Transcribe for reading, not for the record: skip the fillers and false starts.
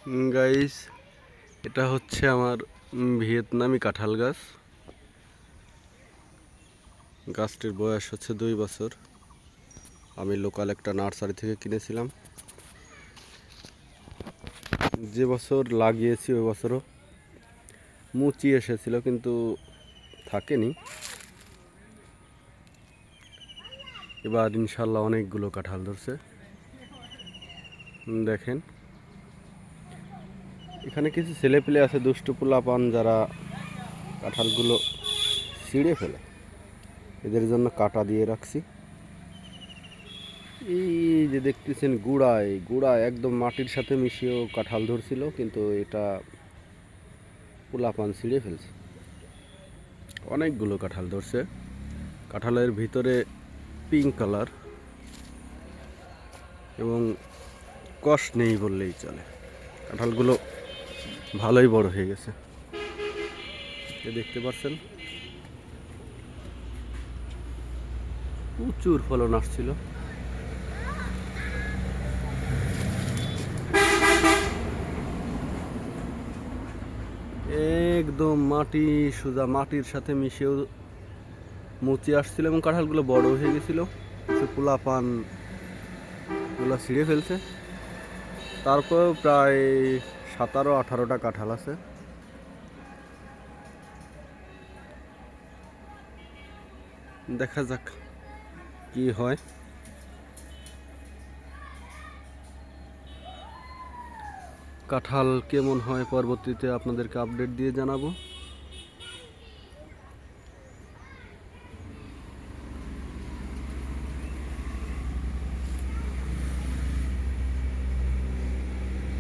Guys, এটা হচ্ছে আমার ভিয়েতনামি কাঁঠাল গাছ। গাছটির বয়স হচ্ছে 2 বছর। আমি লোকাল একটা নার্সারি থেকে কিনেছিলাম। যে বছর লাগিয়েছি ওই বছরও মুচি এসেছিল, কিন্তু থাকেনি। এবার ইনশাল্লাহ অনেকগুলো কাঁঠাল ধরছে। দেখেন, এখানে কিছু ছেলেপেলে আছে, দুষ্টু পোলাপান, যারা কাঁঠালগুলো ছিঁড়ে ফেলে। এদের জন্য কাটা দিয়ে রাখছি। এই যে দেখতেছেন, গুড়া একদম মাটির সাথে মিশিয়েও কাঁঠাল ধরছিল, কিন্তু এটা পোলাপান ছিঁড়ে ফেলছে। অনেকগুলো কাঁঠাল ধরছে। কাঁঠালের ভিতরে পিঙ্ক কালার এবং কষ নেই বললেই চলে। কাঁঠালগুলো ভালোই বড় হয়ে গেছে, দেখতে পাচ্ছেন। প্রচুর ফলন আসছিল। একদম মাটি সোজা মাটির সাথে মিশেও মুচি আসছিল এবং কাঁঠালগুলো বড় হয়ে গেছিল। কিছু পোলাপান গুলো ছিঁড়ে ফেলছে। তারপর প্রায় 17-18টা কাঁঠাল আছে। দেখা যাক কি হয়। কাঁঠাল কেমন হয় পরবর্তীতে আপনাদেরকে আপডেট দিয়ে জানাবো।